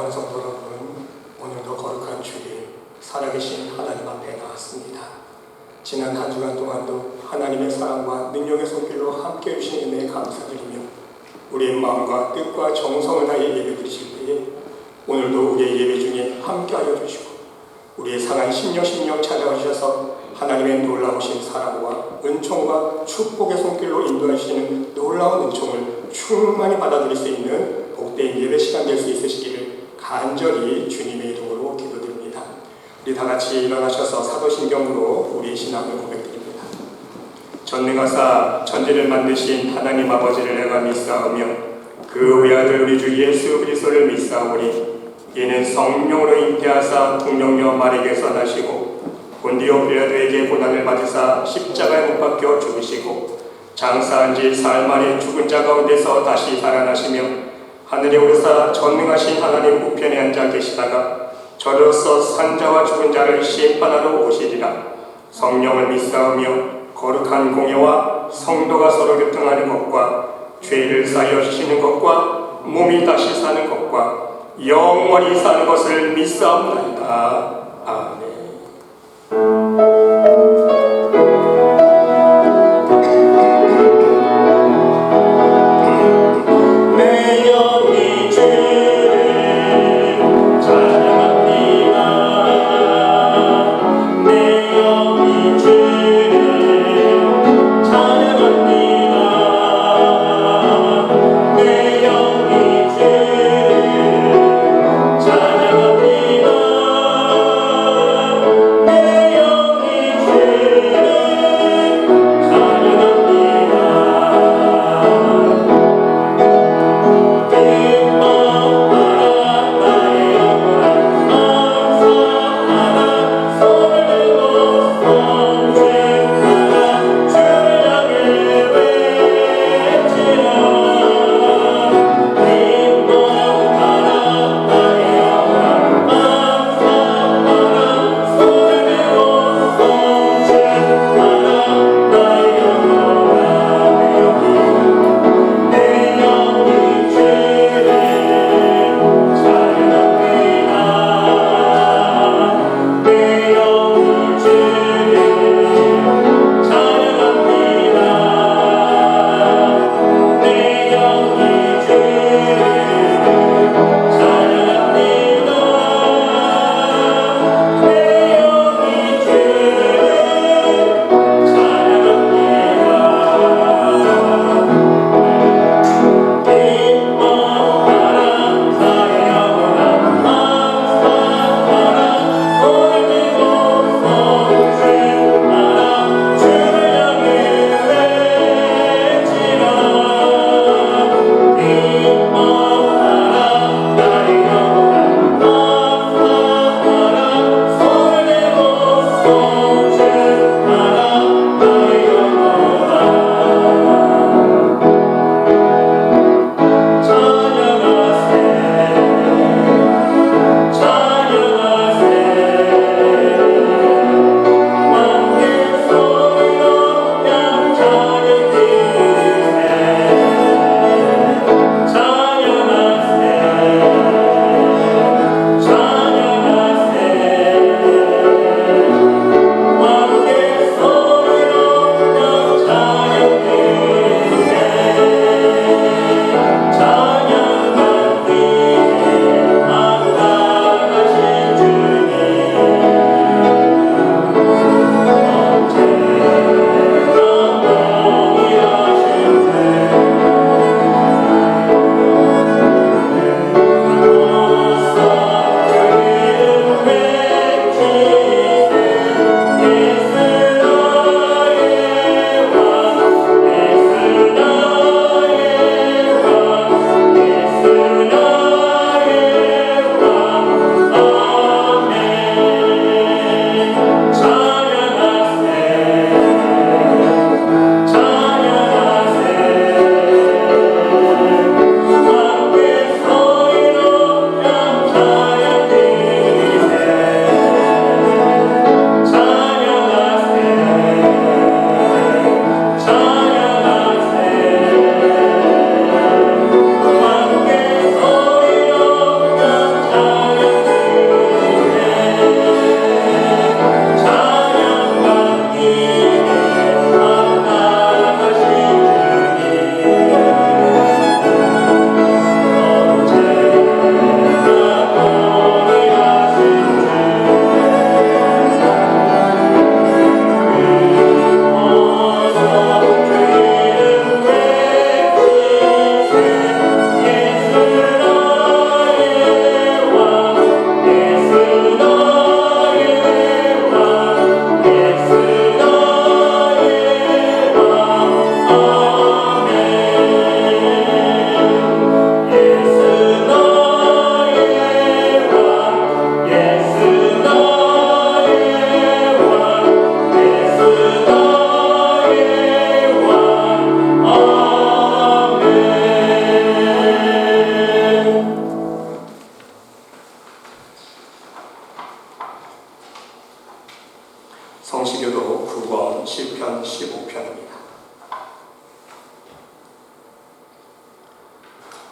사랑하는 성도 여러분, 오늘도 거룩한 주일 살아계신 하나님 앞에 나왔습니다. 지난 한 주간 동안도 하나님의 사랑과 능력의 손길로 함께 해주신 은혜에 감사드리며 우리의 마음과 뜻과 정성을 다해 예배 드리실 때에 오늘도 우리의 예배 중에 함께하여 주시고 우리의 상한 심령 찾아오셔서 하나님의 놀라우신 사랑과 은총과 축복의 손길로 인도하시는 놀라운 은총을 충만히 받아들일 수 있는 복된 예배 시간 될 수 있으시기를 간절히 주님의 이름으로 기도드립니다. 우리 다 같이 일어나셔서 사도신경으로 우리의 신앙을 고백드립니다. 전능하사 천지를 만드신 하나님 아버지를 내가 믿사오며 그 외아들 우리 주 예수 그리스도를 믿사오니 이는 성령으로 잉태하사 동정녀 마리에게서 나시고 본디오 빌라도에게 고난을 받으사 십자가에 못 박혀 죽으시고 장사한 지 사흘 만에 죽은 자 가운데서 다시 살아나시며 하늘에 오르사 전능하신 하나님 우편에 앉아 계시다가 저로서 산자와 죽은 자를 심판하러 오시리라. 성령을 믿사오며 거룩한 공예와 성도가 서로 교통하는 것과 죄를 사하여 주시는 것과 몸이 다시 사는 것과 영원히 사는 것을 믿사옵나이다. 아멘. 찬양합니다.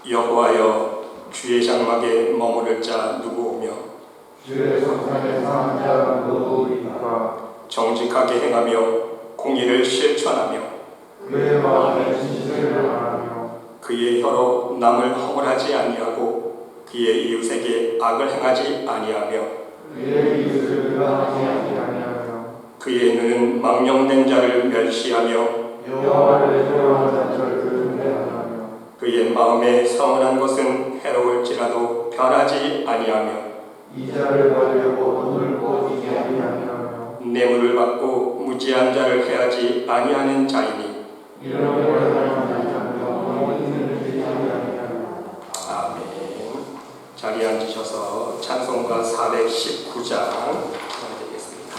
여호와여, 주의 장막에 머무를 자 누구오며 주의 성산에 사는 자가 누구이까? 정직하게 행하며 공의를 실천하며 그의 마음에 진실을 말하며 그의 혀로 남을 허물하지 아니하고 그의 이웃에게 악을 행하지 아니하며 그의 이웃을 비방하지 아니하며 그의 눈은 망령된 자를 멸시하며 여호와를 두려워하는 자를 경배하며 그의 마음에 서운한 것은 해로울지라도 변하지 아니하며 이자를 받으려고 돈을 꼬지지 아니하며 뇌물을 받고 무지한 자를 해하지 아니하는 자이니 이런 일을 하는 자는 있는 일이 아니하며. 아멘. 자리에 앉으셔서 찬송가 419장 되겠습니다.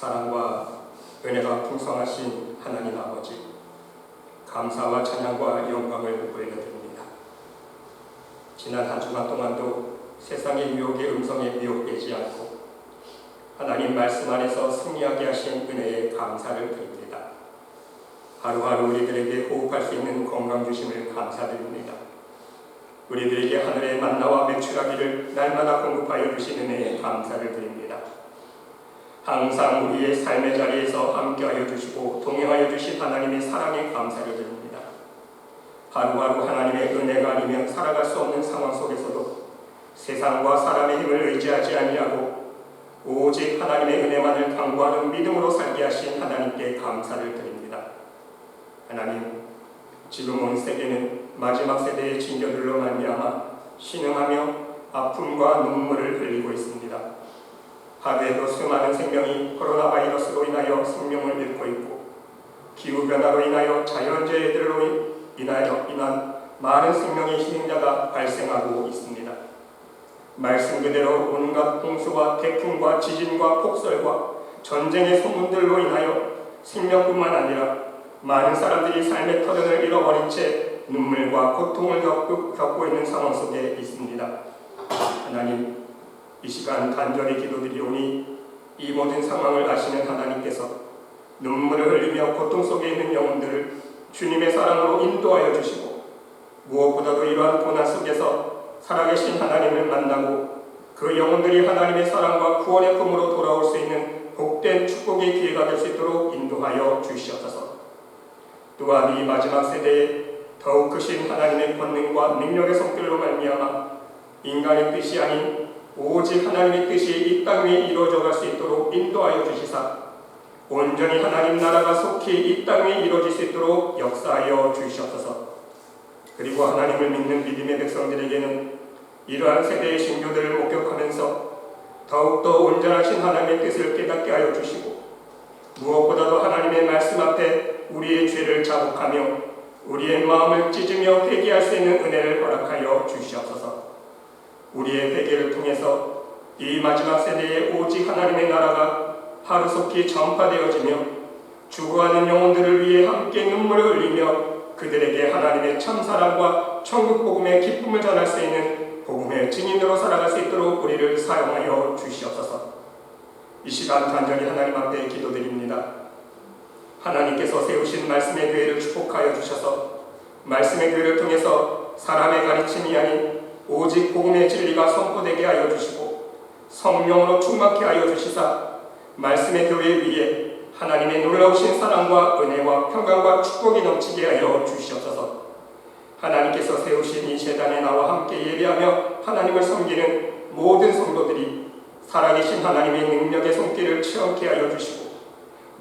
사랑과 은혜가 풍성하신 하나님 아버지, 감사와 찬양과 영광을 올려드립니다. 지난 한 주간 동안도 세상의 유혹의 음성에 미혹되지 않고 하나님 말씀 안에서 승리하게 하신 은혜에 감사를 드립니다. 하루하루 우리들에게 호흡할 수 있는 건강 주심을 감사드립니다. 우리들에게 하늘의 만나와 매출하기를 날마다 공급하여 주신 은혜에 감사를 드립니다. 항상 우리의 삶의 자리에서 함께하여 주시고 동행하여 주신 하나님의 사랑에 감사를 드립니다. 하루하루 하나님의 은혜가 아니면 살아갈 수 없는 상황 속에서도 세상과 사람의 힘을 의지하지 아니하고 오직 하나님의 은혜만을 강구하는 믿음으로 살게 하신 하나님께 감사를 드립니다. 하나님, 지금 온 세계는 마지막 세대의 징조들로 말미암아 신음하며 아픔과 눈물을 흘리고 있습니다. 하루에도 수많은 생명이 코로나 바이러스로 인하여 생명을 잃고 있고 기후변화로 인하여 자연재해들로 인한 많은 생명의 희생자가 발생하고 있습니다. 말씀 그대로 온갖 홍수와 태풍과 지진과 폭설과 전쟁의 소문들로 인하여 생명뿐만 아니라 많은 사람들이 삶의 터전을 잃어버린 채 눈물과 고통을 겪고 있는 상황 속에 있습니다. 하나님, 이 시간 간절히 기도드리오니 이 모든 상황을 아시는 하나님께서 눈물을 흘리며 고통 속에 있는 영혼들을 주님의 사랑으로 인도하여 주시고 무엇보다도 이러한 고난 속에서 살아계신 하나님을 만나고 그 영혼들이 하나님의 사랑과 구원의 품으로 돌아올 수 있는 복된 축복의 기회가 될 수 있도록 인도하여 주시옵소서. 또한 이 마지막 세대에 더욱 크신 하나님의 권능과 능력의 손길로 말미암아 인간의 뜻이 아닌 오직 하나님의 뜻이 이 땅 위에 이루어져 갈 수 있도록 인도하여 주시사 온전히 하나님 나라가 속히 이 땅 위에 이루어질 수 있도록 역사하여 주시옵소서. 그리고 하나님을 믿는 믿음의 백성들에게는 이러한 세대의 신교들을 목격하면서 더욱더 온전하신 하나님의 뜻을 깨닫게 하여 주시고 무엇보다도 하나님의 말씀 앞에 우리의 죄를 자복하며 우리의 마음을 찢으며 회개할 수 있는 은혜를 허락하여 주시옵소서. 우리의 회개를 통해서 이 마지막 세대에 오직 하나님의 나라가 하루속히 전파되어지며 죽어가는 영혼들을 위해 함께 눈물을 흘리며 그들에게 하나님의 참사랑과 천국 복음의 기쁨을 전할 수 있는 복음의 증인으로 살아갈 수 있도록 우리를 사용하여 주시옵소서. 이 시간 간절히 하나님 앞에 기도드립니다. 하나님께서 세우신 말씀의 교회를 축복하여 주셔서 말씀의 교회를 통해서 사람의 가르침이 아닌 오직 복음의 진리가 선포되게 하여 주시고 성령으로 충만케 하여 주시사 말씀의 교회 위에 하나님의 놀라우신 사랑과 은혜와 평강과 축복이 넘치게 하여 주시옵소서. 하나님께서 세우신 이 제단에 나와 함께 예배하며 하나님을 섬기는 모든 성도들이 살아계신 하나님의 능력의 손길을 체험케 하여 주시고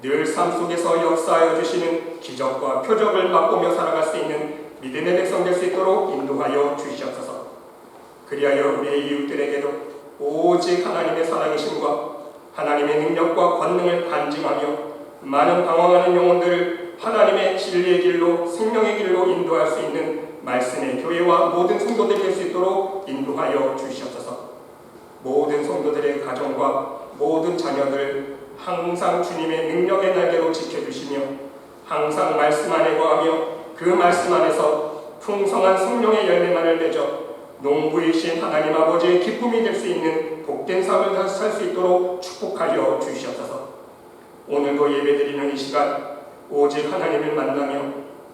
늘 삶 속에서 역사하여 주시는 기적과 표적을 맛보며 살아갈 수 있는 믿음의 백성 될 수 있도록 인도하여 주시옵소서. 그리하여 우리의 이웃들에게도 오직 하나님의 살아계심과 하나님의 능력과 권능을 간증하며 많은 방황하는 영혼들을 하나님의 진리의 길로 생명의 길로 인도할 수 있는 말씀의 교회와 모든 성도들이 될 수 있도록 인도하여 주시옵소서. 모든 성도들의 가정과 모든 자녀들 항상 주님의 능력의 날개로 지켜주시며 항상 말씀 안에 거하며 그 말씀 안에서 풍성한 성령의 열매만을 맺어 농부이신 하나님 아버지의 기쁨이 될 수 있는 복된 삶을 살 수 있도록 축복하여 주시옵소서. 오늘도 예배드리는 이 시간 오직 하나님을 만나며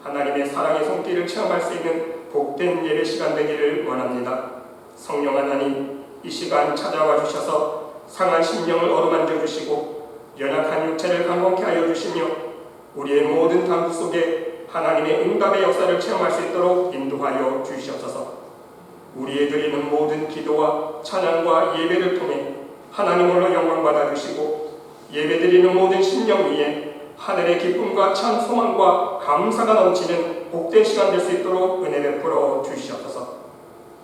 하나님의 사랑의 손길을 체험할 수 있는 복된 예배 시간 되기를 원합니다. 성령 하나님, 이 시간 찾아와 주셔서 상한 심령을 어루만져 주시고 연약한 육체를 강건케 하여 주시며 우리의 모든 담부 속에 하나님의 응답의 역사를 체험할 수 있도록 인도하여 주시옵소서. 우리의 드리는 모든 기도와 찬양과 예배를 통해 하나님으로 영광 받아 주시고 예배드리는 모든 심령 위에 하늘의 기쁨과 참 소망과 감사가 넘치는 복된 시간 될 수 있도록 은혜 베풀어 주시옵소서.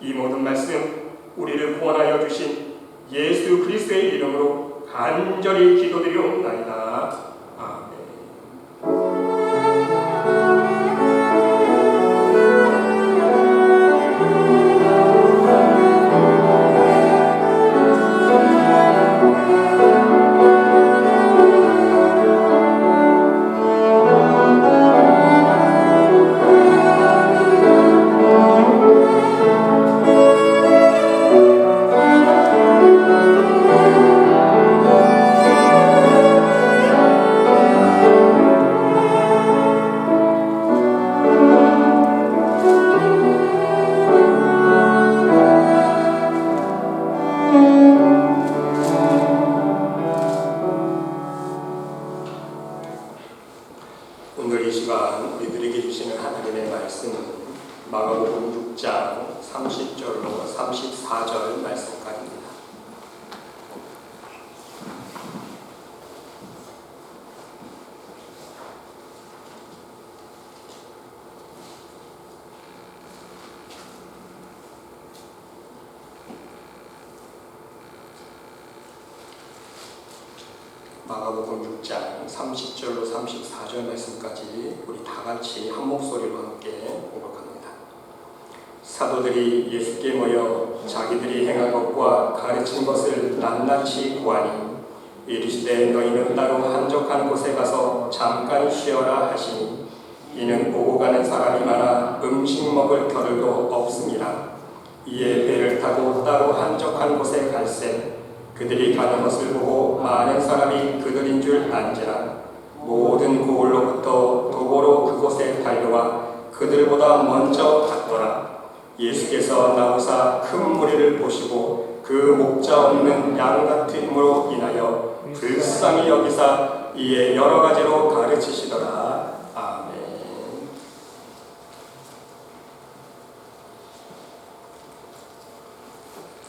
이 모든 말씀 우리를 구원하여 주신 예수 그리스도의 이름으로 간절히 기도드리옵나이다. 아멘. 오늘 이 시간 우리들에게 주시는 하나님의 말씀은 마가복음 6장 30절로 34절 말씀까지입니다. 마가복음 6장 30절로 34절 말씀까지 우리 다 같이 한 목소리로 함께 공독합니다. 사도들이 예수께 모여 자기들이 행한 것과 가르친 것을 낱낱이 구하니 이르시되 너희는 따로 한적한 곳에 가서 잠깐 쉬어라 하시니 이는 오고 가는 사람이 많아 음식 먹을 겨를도 없습니다. 이에 배를 타고 따로 한적한 곳에 갈새 그들이 가는 것을 보고 많은 사람이 그들인 줄 안지라 모든 고을로부터 도보로 그곳에 달려와 그들보다 먼저 갔더라. 예수께서 나오사 큰 무리를 보시고 그 목자 없는 양 같음으로 인하여 불쌍히 여기사 이에 여러 가지로 가르치시더라. 아멘.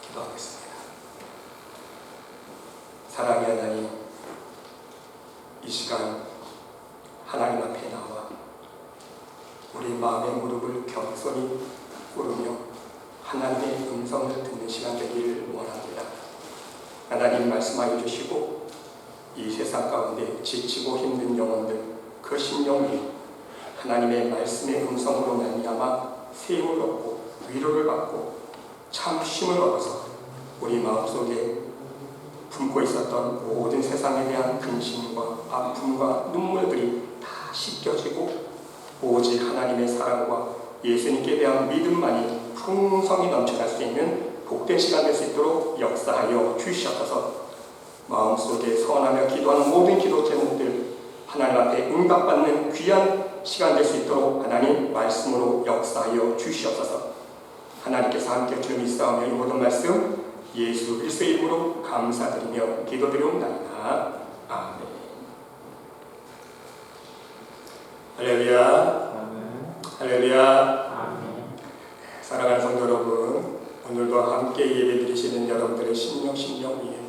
기도하겠습니다. 사랑의 하나님, 이 시간 하나님 앞에 나와 우리 마음의 무릎을 겸손히 꿇으며 하나님의 음성을 듣는 시간 되기를 원합니다. 하나님 말씀하여 주시고 이 세상 가운데 지치고 힘든 영혼들 그 심령 위에 하나님의 말씀의 음성으로 말미암아 세임을 얻고 위로를 받고 참 쉼을 얻어서 우리 마음속에 품고 있었던 모든 세상에 대한 근심과 아픔과 눈물들이 다 씻겨지고 오직 하나님의 사랑과 예수님께 대한 믿음만이 풍성히 넘쳐날 수 있는 복된 시간 될 수 있도록 역사하여 주시옵소서. 마음속에 선하며 기도하는 모든 기도 제목들 하나님 앞에 응답받는 귀한 시간 될 수 있도록 하나님 말씀으로 역사하여 주시옵소서. 하나님께서 함께 주님 있사오며 이 모든 말씀 예수 그리스도의 이름으로 감사드리며 기도드리옵나이다. 아멘. 할렐루야. 할렐루야. 사랑하는 성도 여러분, 오늘도 함께 예배드리시는 여러분들의 심령 위에,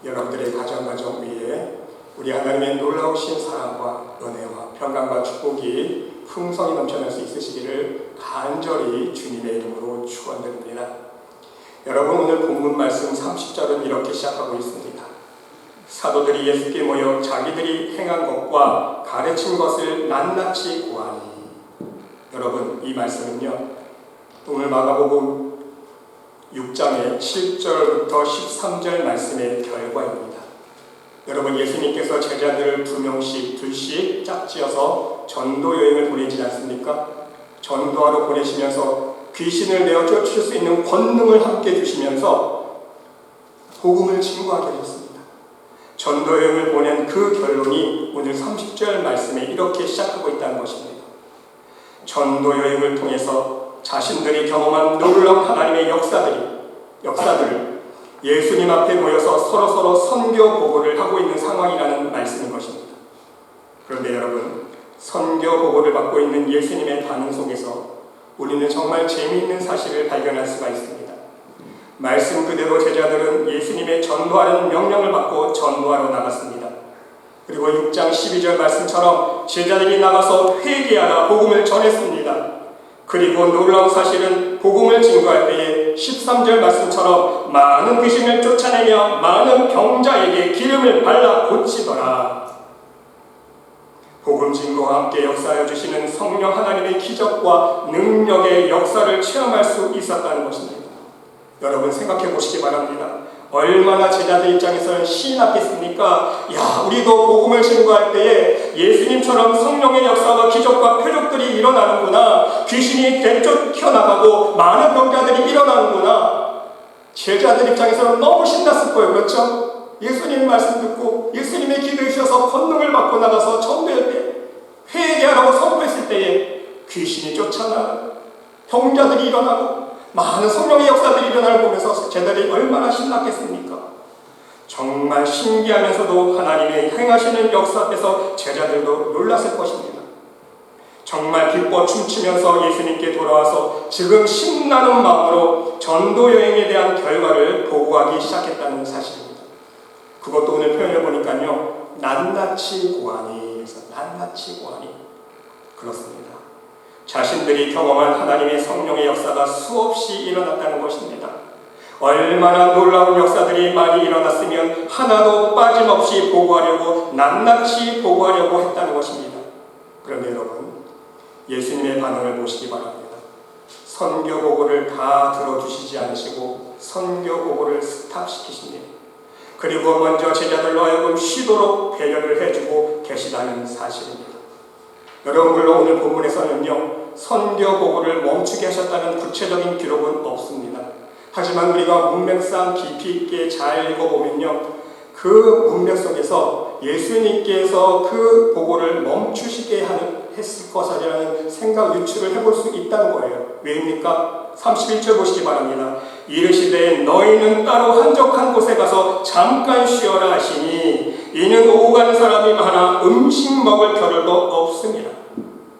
여러분들의 가정 위에 우리 하나님의 놀라우신 사랑과 은혜와 평강과 축복이 풍성히 넘쳐날 수 있으시기를 간절히 주님의 이름으로 축원드립니다. 여러분, 오늘 본문 말씀 30절은 이렇게 시작하고 있습니다. 사도들이 예수께 모여 자기들이 행한 것과 가르친 것을 낱낱이 구하니. 여러분, 이 말씀은요, 오늘 마가복음 6장의 7절부터 13절 말씀의 결과입니다. 여러분, 예수님께서 제자들을 둘씩 짝지어서 전도 여행을 보내지 않습니까? 전도하러 보내시면서 귀신을 내어 쫓을 수 있는 권능을 함께 주시면서 복음을 증거하게 하셨습니다. 전도 여행을 보낸 그 결론이 오늘 30절 말씀에 이렇게 시작하고 있다는 것입니다. 전도 여행을 통해서 자신들이 경험한 놀라운 하나님의 역사들을 예수님 앞에 모여서 서로 선교 보고를 하고 있는 상황이라는 말씀인 것입니다. 그런데 여러분, 선교 보고를 받고 있는 예수님의 반응 속에서 우리는 정말 재미있는 사실을 발견할 수가 있습니다. 말씀 그대로 제자들은 예수님의 전도하라는 명령을 받고 전도하러 나갔습니다. 그리고 6장 12절 말씀처럼 제자들이 나가서 회개하라 복음을 전했습니다. 그리고 놀라운 사실은 복음을 증거할 때에 13절 말씀처럼 많은 귀신을 쫓아내며 많은 병자에게 기름을 발라 고치더라. 복음 증거와 함께 역사하여 주시는 성령 하나님의 기적과 능력의 역사를 체험할 수 있었다는 것입니다. 여러분, 생각해 보시기 바랍니다. 얼마나 제자들 입장에서는 신이 났겠습니까? 야, 우리도 복음을 증거할 때에 예수님처럼 성령의 역사와 기적과 표적들이 일어나는구나. 귀신이 내쫓겨나가고 많은 병자들이 일어나는구나. 제자들 입장에서는 너무 신났을 거예요. 그렇죠? 예수님 말씀 듣고 예수님의 기도에 주셔서 권능을 받고 나가서 전도할 때 회개하라고 선포했을 때에 귀신이 쫓아나가고 병자들이 일어나고 많은 성령의 역사들이 일어나는 걸 보면서 제자들이 얼마나 신났겠습니까? 정말 신기하면서도 하나님의 행하시는 역사 앞에서 제자들도 놀랐을 것입니다. 정말 기뻐 춤추면서 예수님께 돌아와서 지금 신나는 마음으로 전도 여행에 대한 결과를 보고하기 시작했다는 사실입니다. 그것도 오늘 표현해 보니까요, 낱낱이 구하니, 그래서 낱낱이 구하니. 그렇습니다. 자신들이 경험한 하나님의 성령의 역사가 수없이 일어났다는 것입니다. 얼마나 놀라운 역사들이 많이 일어났으면 하나도 빠짐없이 보고하려고 낱낱이 보고하려고 했다는 것입니다. 그런데 여러분, 예수님의 반응을 보시기 바랍니다. 선교 보고를 다 들어주시지 않으시고 선교 보고를 스탑시키십니다. 그리고 먼저 제자들로 하여금 쉬도록 배려를 해주고 계시다는 사실입니다. 여러분, 물론 오늘 본문에서는요, 선교 보고를 멈추게 하셨다는 구체적인 기록은 없습니다. 하지만 우리가 문맥상 깊이 있게 잘 읽어보면요, 그 문맥 속에서 예수님께서 그 보고를 멈추시게 했을 것이라는 생각 유추를 해볼 수 있다는 거예요. 왜입니까? 31절 보시기 바랍니다. 이르시되 너희는 따로 한적한 곳에 가서 잠깐 쉬어라 하시니 이는 오후 가는 사람이 많아 음식 먹을 겨를도 없습니다.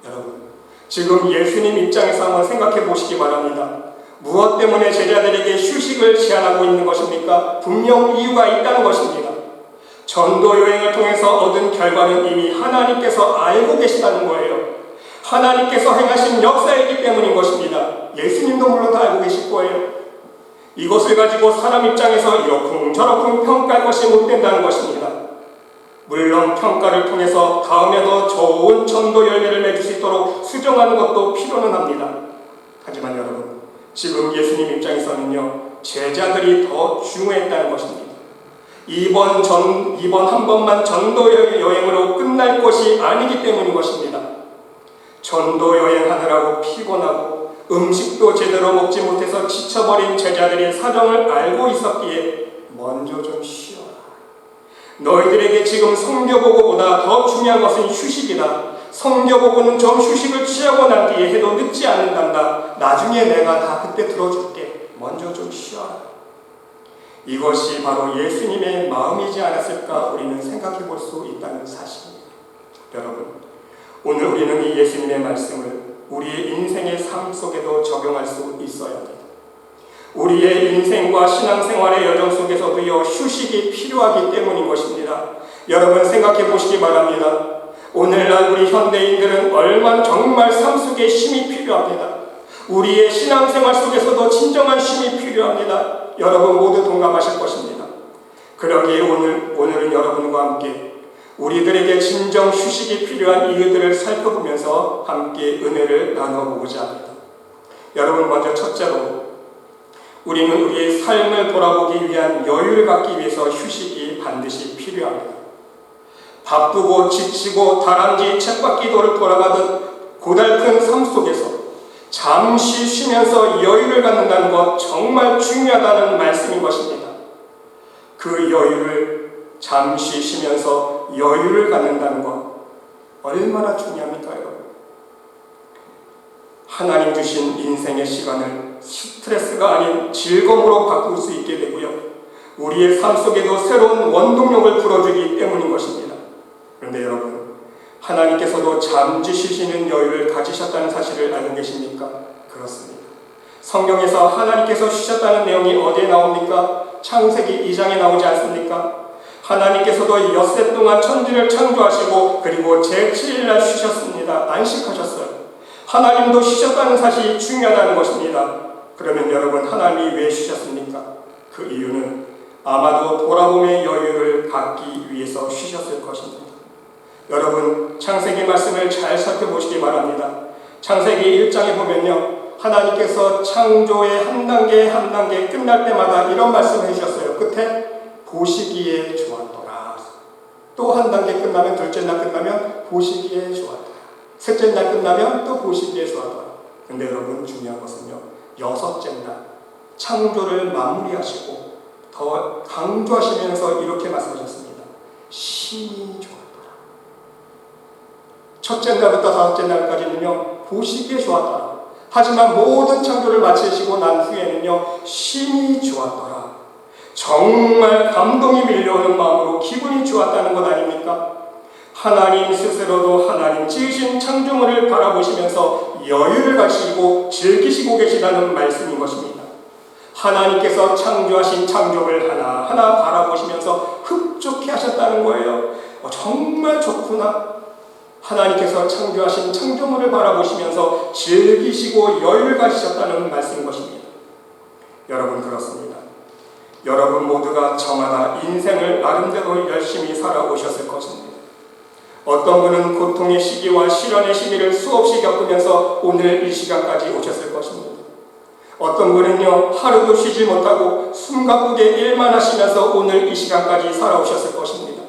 여러분, 지금 예수님 입장에서 한번 생각해 보시기 바랍니다. 무엇 때문에 제자들에게 휴식을 제안하고 있는 것입니까? 분명 이유가 있다는 것입니다. 전도 여행을 통해서 얻은 결과는 이미 하나님께서 알고 계시다는 거예요. 하나님께서 행하신 역사이기 때문인 것입니다. 예수님도 물론 다 알고 계실 거예요. 이것을 가지고 사람 입장에서 이러쿵저러쿵 평가할 것이 못 된다는 것입니다. 물론 평가를 통해서 다음에 더 좋은 전도 열매를 맺을 수 있도록 수정하는 것도 필요는 합니다. 하지만 여러분, 지금 예수님 입장에서는요, 제자들이 더 중요했다는 것입니다. 이번 한 번만 전도 여행으로 끝날 것이 아니기 때문인 것입니다. 전도 여행하느라고 피곤하고 음식도 제대로 먹지 못해서 지쳐버린 제자들의 사정을 알고 있었기에 먼저 좀 쉬어라. 너희들에게 지금 성교보고보다 더 중요한 것은 휴식이다. 성교보고는 좀 휴식을 취하고 난 뒤에 해도 늦지 않는단다. 나중에 내가 다 그때 들어줄게. 먼저 좀 쉬어라. 이것이 바로 예수님의 마음이지 않았을까 우리는 생각해 볼 수 있다는 사실입니다. 여러분, 오늘 우리는 이 예수님의 말씀을 우리의 인생의 삶 속에도 적용할 수 있어야 합니다. 우리의 인생과 신앙생활의 여정 속에서도요, 휴식이 필요하기 때문인 것입니다. 여러분, 생각해 보시기 바랍니다. 오늘날 우리 현대인들은 얼마나 정말 삶 속에 쉼이 필요합니다. 우리의 신앙생활 속에서도 진정한 쉼이 필요합니다. 여러분 모두 동감하실 것입니다. 그러기에 오늘은 여러분과 함께 우리들에게 진정 휴식이 필요한 이유들을 살펴보면서 함께 은혜를 나눠보고자 합니다. 여러분, 먼저 첫째로 우리는 우리의 삶을 돌아보기 위한 여유를 갖기 위해서 휴식이 반드시 필요합니다. 바쁘고 지치고 다람쥐 쳇바퀴도를 돌아가듯 고달픈 삶 속에서 잠시 쉬면서 여유를 갖는다는 것 정말 중요하다는 말씀인 것입니다. 그 여유를 잠시 쉬면서 여유를 갖는다는 것 얼마나 중요합니까, 여러분? 하나님 주신 인생의 시간을 스트레스가 아닌 즐거움으로 바꿀 수 있게 되고요. 우리의 삶 속에도 새로운 원동력을 불어주기 때문인 것입니다. 그런데 여러분, 하나님께서도 잠시 쉬시는 여유를 가지셨다는 사실을 알고 계십니까? 그렇습니다. 성경에서 하나님께서 쉬셨다는 내용이 어디에 나옵니까? 창세기 2장에 나오지 않습니까? 하나님께서도 엿새 동안 천지를 창조하시고 그리고 제7일날 쉬셨습니다. 안식하셨어요. 하나님도 쉬셨다는 사실이 중요하다는 것입니다. 그러면 여러분, 하나님이 왜 쉬셨습니까? 그 이유는 아마도 돌아봄의 여유를 갖기 위해서 쉬셨을 것입니다. 여러분, 창세기 말씀을 잘 살펴보시기 바랍니다. 창세기 1장에 보면요, 하나님께서 창조의 한 단계 한 단계 끝날 때마다 이런 말씀을 해주셨어요. 끝에 보시기에 좋았더라. 또 한 단계 끝나면, 둘째 날 끝나면 보시기에 좋았더라. 셋째 날 끝나면 또 보시기에 좋았더라. 근데 여러분, 중요한 것은요, 여섯째 날 창조를 마무리하시고 더 강조하시면서 이렇게 말씀하셨습니다. 심히 좋았더라. 첫째 날부터 다섯째 날까지는요, 보시기에 좋았더라. 하지만 모든 창조를 마치시고 난 후에는요, 심히 좋았더라. 정말 감동이 밀려오는 마음으로 기분이 좋았다는 것 아닙니까? 하나님 스스로도 하나님 지으신 창조물을 바라보시면서 여유를 가지고 즐기시고 계시다는 말씀인 것입니다. 하나님께서 창조하신 창조물 하나하나 바라보시면서 흡족해 하셨다는 거예요. 정말 좋구나. 하나님께서 창조하신 창조물을 바라보시면서 즐기시고 여유를 가지셨다는 말씀인 것입니다. 여러분, 그렇습니다. 여러분 모두가 저마다 인생을 나름대로 열심히 살아오셨을 것입니다. 어떤 분은 고통의 시기와 시련의 시기를 수없이 겪으면서 오늘 이 시간까지 오셨을 것입니다. 어떤 분은요, 하루도 쉬지 못하고 숨가쁘게 일만 하시면서 오늘 이 시간까지 살아오셨을 것입니다.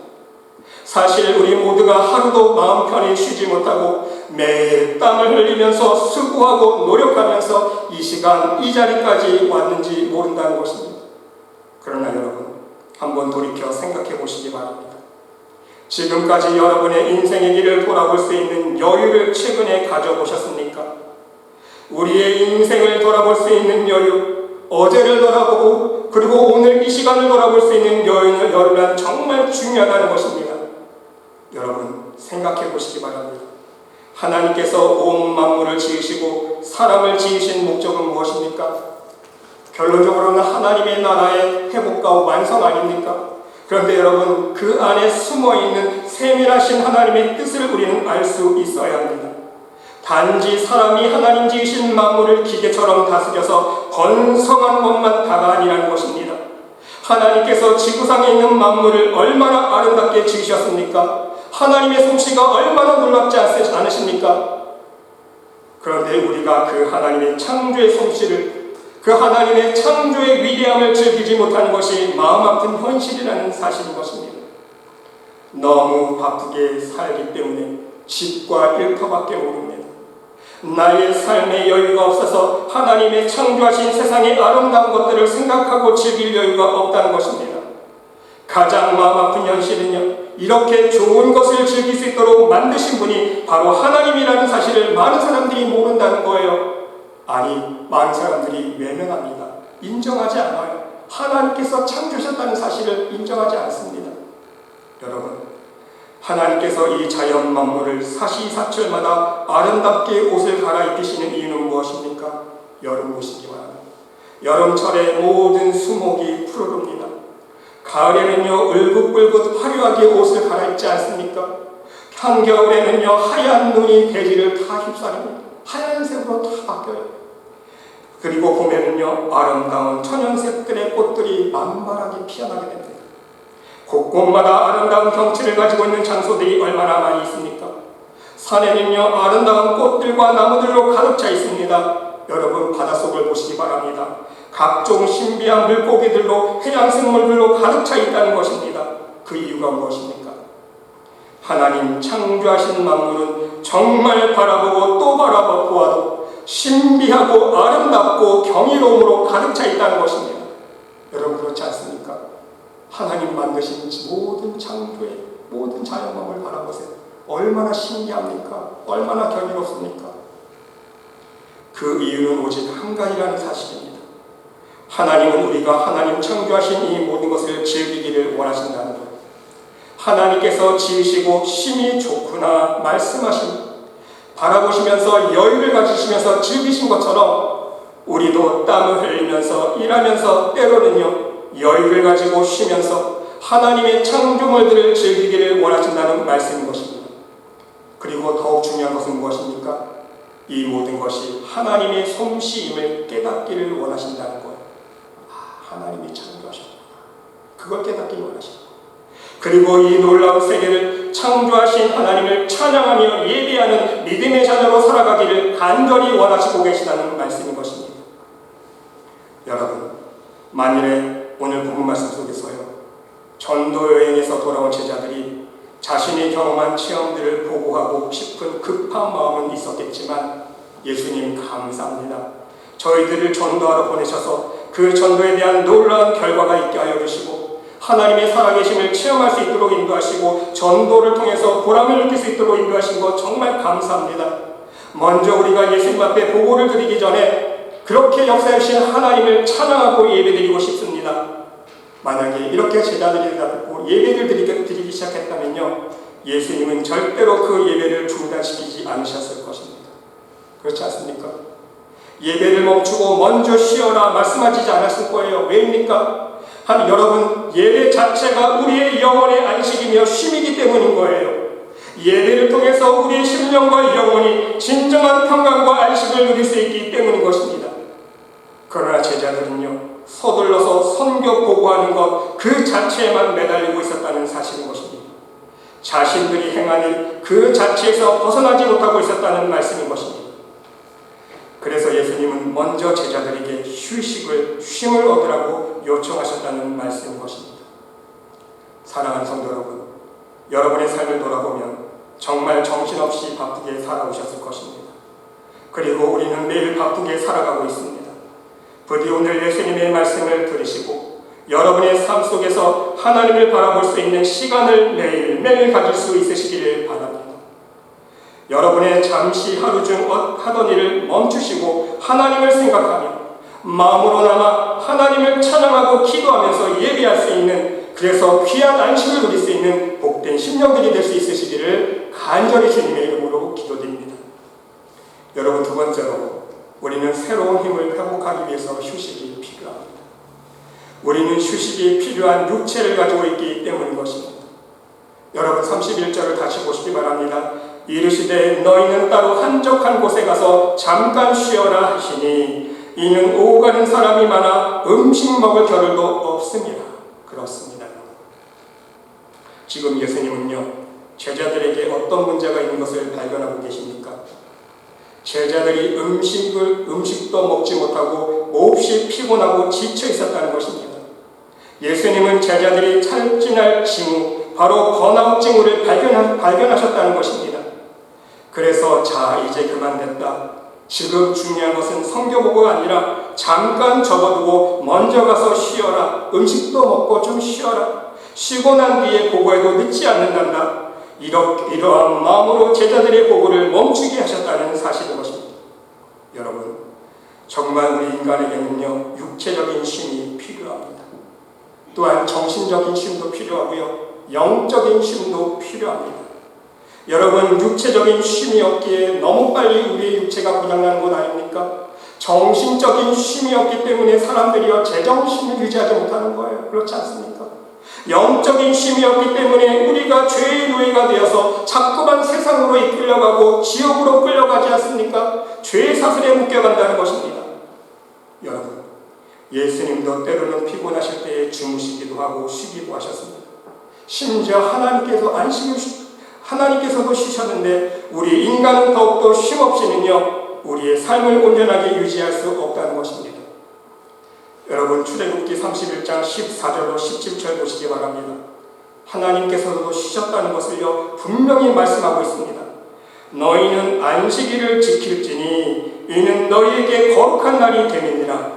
사실 우리 모두가 하루도 마음 편히 쉬지 못하고 매일 땀을 흘리면서 수고하고 노력하면서 이 시간, 이 자리까지 왔는지 모른다는 것입니다. 그러나 여러분, 한번 돌이켜 생각해 보시기 바랍니다. 지금까지 여러분의 인생의 길을 돌아볼 수 있는 여유를 최근에 가져보셨습니까? 우리의 인생을 돌아볼 수 있는 여유, 어제를 돌아보고 그리고 오늘 이 시간을 돌아볼 수 있는 여유는 정말 중요하다는 것입니다. 여러분, 생각해 보시기 바랍니다. 하나님께서 온 만물을 지으시고 사람을 지으신 목적은 무엇입니까? 결론적으로는 하나님의 나라의 회복과 완성 아닙니까? 그런데 여러분, 그 안에 숨어있는 세밀하신 하나님의 뜻을 우리는 알 수 있어야 합니다. 단지 사람이 하나님 지으신 만물을 기계처럼 다스려서 번성한 것만 다가 아니라는 것입니다. 하나님께서 지구상에 있는 만물을 얼마나 아름답게 지으셨습니까? 하나님의 솜씨가 얼마나 놀랍지 않으십니까? 그런데 우리가 그 하나님의 창조의 솜씨를, 그 하나님의 창조의 위대함을 즐기지 못하는 것이 마음 아픈 현실이라는 사실인 것입니다. 너무 바쁘게 살기 때문에 집과 일터밖에 모릅니다. 나의 삶의 여유가 없어서 하나님의 창조하신 세상의 아름다운 것들을 생각하고 즐길 여유가 없다는 것입니다. 가장 마음 아픈 현실은요, 이렇게 좋은 것을 즐길 수 있도록 만드신 분이 바로 하나님이라는 사실을 많은 사람들이 모른다는 거예요. 아니, 많은 사람들이 외면합니다. 인정하지 않아요. 하나님께서 창조하셨다는 사실을 인정하지 않습니다. 여러분, 하나님께서 이 자연 만물을 사시사철마다 아름답게 옷을 갈아입히시는 이유는 무엇입니까? 여름 보시기 바랍니다. 여름철에 모든 수목이 푸르릅니다. 가을에는요, 울긋불긋 화려하게 옷을 갈아입지 않습니까? 한겨울에는요, 하얀 눈이 대지를 다 휩싸립니다. 하얀색으로 다 바뀌어요. 그리고 봄에는요, 아름다운 천연색들의 꽃들이 만발하게 피어나게 됩니다. 곳곳마다 아름다운 경치를 가지고 있는 장소들이 얼마나 많이 있습니까? 산에는요, 아름다운 꽃들과 나무들로 가득 차 있습니다. 여러분, 바닷속을 보시기 바랍니다. 각종 신비한 물고기들로, 해양생물들로 가득 차 있다는 것입니다. 그 이유가 무엇입니까? 하나님 창조하신 만물은 정말 바라보고 또 바라보아도 신비하고 아름답고 경이로움으로 가득 차 있다는 것입니다. 여러분, 그렇지 않습니까? 하나님 만드신 모든 창조의 모든 자연만을 바라보세요. 얼마나 신기합니까? 얼마나 경이롭습니까? 그 이유는 오직 한 가지라는 사실입니다. 하나님은 우리가 하나님 창조하신 이 모든 것을 즐기기를 원하신다는 것. 하나님께서 지으시고 심히 좋구나 말씀하신, 바라보시면서 여유를 가지시면서 즐기신 것처럼 우리도 땀을 흘리면서 일하면서 때로는요, 여유를 가지고 쉬면서 하나님의 창조물들을 즐기기를 원하신다는 말씀인 것입니다. 그리고 더욱 중요한 것은 무엇입니까? 이 모든 것이 하나님의 솜씨임을 깨닫기를 원하신다는 거예요. 하나님이 창조하셨구나. 그걸 깨닫기를 원하십니다. 그리고 이 놀라운 세계를 창조하신 하나님을 찬양하며 예배하는 믿음의 자녀로 살아가기를 간절히 원하시고 계시다는 말씀인 것입니다. 여러분, 만일에 오늘 본문 말씀 속에서요, 전도 여행에서 돌아온 제자들이 자신이 경험한 체험들을 보고하고 싶은 급한 마음은 있었겠지만, 예수님 감사합니다. 저희들을 전도하러 보내셔서 그 전도에 대한 놀라운 결과가 있게 하여 주시고 하나님의 살아계심을 체험할 수 있도록 인도하시고 전도를 통해서 보람을 느낄 수 있도록 인도하신 것 정말 감사합니다. 먼저 우리가 예수님 앞에 보고를 드리기 전에 그렇게 역사하신 하나님을 찬양하고 예배드리고 싶습니다. 만약에 이렇게 제자들이 듣고 예배를 드리기 시작했다면요, 예수님은 절대로 그 예배를 중단시키지 않으셨을 것입니다. 그렇지 않습니까? 예배를 멈추고 먼저 쉬어라 말씀하시지 않았을 거예요. 왜입니까? 여러분, 예배 자체가 우리의 영혼의 안식이며 쉼이기 때문인 거예요. 예배를 통해서 우리의 심령과 영혼이 진정한 평강과 안식을 누릴 수 있기 때문인 것입니다. 그러나 제자들은요, 서둘러서 선교 보고하는 것 그 자체에만 매달리고 있었다는 사실인 것입니다. 자신들이 행하는 그 자체에서 벗어나지 못하고 있었다는 말씀인 것입니다. 그래서 예수님은 먼저 제자들에게 쉼을 얻으라고 요청하셨다는 말씀인 것입니다. 사랑하는 성도 여러분, 여러분의 삶을 돌아보면 정말 정신없이 바쁘게 살아오셨을 것입니다. 그리고 우리는 매일 바쁘게 살아가고 있습니다. 부디 오늘 예수님의 말씀을 들으시고 여러분의 삶 속에서 하나님을 바라볼 수 있는 시간을 매일매일 가질 수 있으시기를 바랍니다. 여러분의 잠시 하루 중 하던 일을 멈추시고 하나님을 생각하며 마음으로나마 하나님을 찬양하고 기도하면서 예배할 수 있는, 그래서 귀한 안식을 누릴 수 있는 복된 심령들이 될 수 있으시기를 간절히 주님의 이름으로 기도드립니다. 여러분, 두 번째로 우리는 새로운 힘을 회복하기 위해서 휴식이 필요합니다. 우리는 휴식이 필요한 육체를 가지고 있기 때문인 것입니다. 여러분, 31절을 다시 보시기 바랍니다. 이르시되 너희는 따로 한적한 곳에 가서 잠깐 쉬어라 하시니 이는 오고 가는 사람이 많아 음식 먹을 겨를도 없습니다. 그렇습니다. 지금 예수님은요, 제자들에게 어떤 문제가 있는 것을 발견하고 계십니까? 제자들이 음식도 먹지 못하고 몹시 피곤하고 지쳐 있었다는 것입니다. 예수님은 제자들이 탈진할 징후, 바로 번아웃 징후를 발견하셨다는 것입니다. 그래서 자, 이제 그만 됐다. 지금 중요한 것은 성경보고가 아니라 잠깐 접어두고 먼저 가서 쉬어라. 음식도 먹고 좀 쉬어라. 쉬고 난 뒤에 보고해도 늦지 않는단다. 이러한 마음으로 제자들의 보고를 멈추게 하셨다는 사실인 것입니다. 여러분, 정말 우리 인간에게는요, 육체적인 쉼이 필요합니다. 또한 정신적인 쉼도 필요하고요, 영적인 쉼도 필요합니다. 여러분, 육체적인 쉼이 없기에 너무 빨리 우리의 육체가 고장나는 것 아닙니까? 정신적인 쉼이 없기 때문에 사람들이요, 제정신을 유지하지 못하는 거예요. 그렇지 않습니까? 영적인 쉼이 없기 때문에 우리가 죄의 노예가 되어서 자꾸만 세상으로 이끌려가고 지옥으로 끌려가지 않습니까? 죄의 사슬에 묶여간다는 것입니다. 여러분, 예수님도 때로는 피곤하실 때에 주무시기도 하고 쉬기도 하셨습니다. 심지어 하나님께서도 쉬셨는데 우리 인간은 더욱더 쉼 없이는요, 우리의 삶을 온전하게 유지할 수 없다는 것입니다. 여러분, 출애굽기 31장 14절로 17절 보시기 바랍니다. 하나님께서도 쉬셨다는 것을요, 분명히 말씀하고 있습니다. 너희는 안식일을 지킬지니 이는 너희에게 거룩한 날이 됨이니라.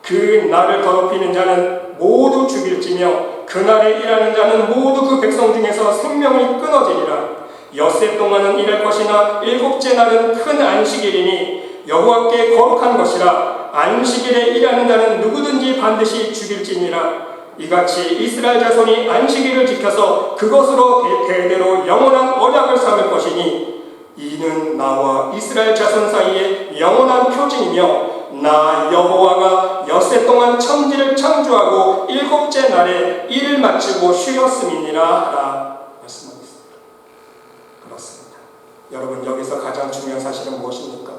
그 날을 더럽히는 자는 모두 죽일지며 그날에 일하는 자는 모두 그 백성 중에서 생명이 끊어지리라. 엿새 동안은 일할 것이나 일곱째 날은 큰 안식일이니 여호와께 거룩한 것이라. 안식일에 일하는 자는 누구든지 반드시 죽일지니라. 이같이 이스라엘 자손이 안식일을 지켜서 그것으로 대대로 영원한 언약을 삼을 것이니 이는 나와 이스라엘 자손 사이에 영원한 표징이며 나 여호와가 엿새 동안 천지를 창조하고 일곱째 날에 일을 마치고 쉬었음이니라 하라 말씀하고 있습니다. 그렇습니다. 여러분, 여기서 가장 중요한 사실은 무엇입니까?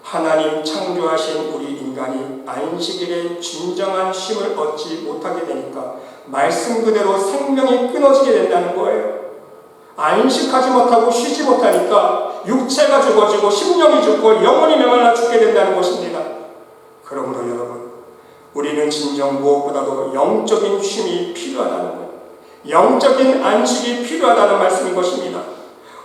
하나님 창조하신 우리 인간이 안식일에 진정한 쉼을 얻지 못하게 되니까 말씀 그대로 생명이 끊어지게 된다는 거예요. 안식하지 못하고 쉬지 못하니까 육체가 죽어지고 심령이 죽고 영혼이 메말라 죽게 된다는 것입니다. 그러므로 여러분, 우리는 진정 무엇보다도 영적인 쉼이 필요하다는 거예요. 영적인 안식이 필요하다는 말씀인 것입니다.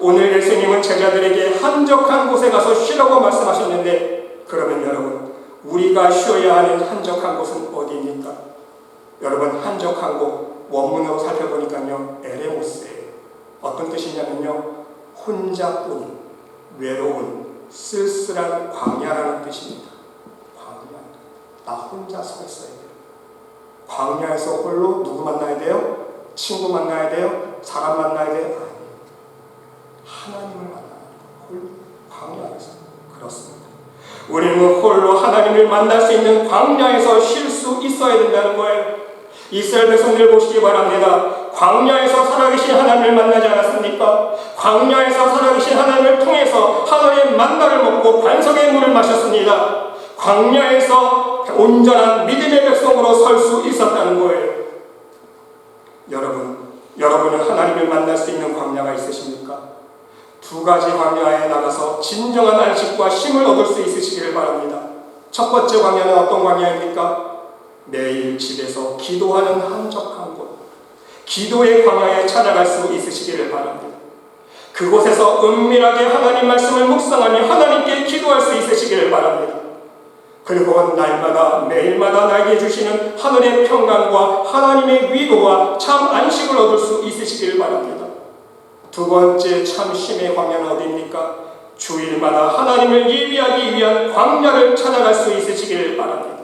오늘 예수님은 제자들에게 한적한 곳에 가서 쉬라고 말씀하셨는데, 그러면 여러분, 우리가 쉬어야 하는 한적한 곳은 어디입니까? 여러분, 한적한 곳 원문으로 살펴보니까요, 에레모스예요. 어떤 뜻이냐면요, 혼자뿐인, 외로운, 쓸쓸한 광야라는 뜻입니다. 광야. 나 혼자 서 있어야 돼요. 광야에서 홀로 누구 만나야 돼요? 친구 만나야 돼요? 사람 만나야 돼요? 하나님을 만나는 광야에서. 그렇습니다. 우리는 홀로 하나님을 만날 수 있는 광야에서 쉴 수 있어야 된다는 거예요. 이스라엘 백성들 보시기 바랍니다. 광야에서 살아계신 하나님을 만나지 않았습니까? 광야에서 살아계신 하나님을 통해서 하늘의 만나를 먹고 반석의 물을 마셨습니다. 광야에서 온전한 믿음의 백성으로 설 수 있었다는 거예요. 여러분은 하나님을 만날 수 있는 광야가 있으십니까? 두 가지 광야에 나가서 진정한 안식과 힘을 얻을 수 있으시기를 바랍니다. 첫 번째 광야는 어떤 광야입니까? 매일 집에서 기도하는 한적한 곳, 기도의 광야에 찾아갈 수 있으시기를 바랍니다. 그곳에서 은밀하게 하나님 말씀을 묵상하며 하나님께 기도할 수 있으시기를 바랍니다. 그리고 날마다 매일마다 나에게 주시는 하늘의 평강과 하나님의 위로와 참 안식을 얻을 수 있으시기를 바랍니다. 두 번째 참 쉼의 광야는 어디입니까? 주일마다 하나님을 예비하기 위한 광야를 찾아갈 수 있으시기를 바랍니다.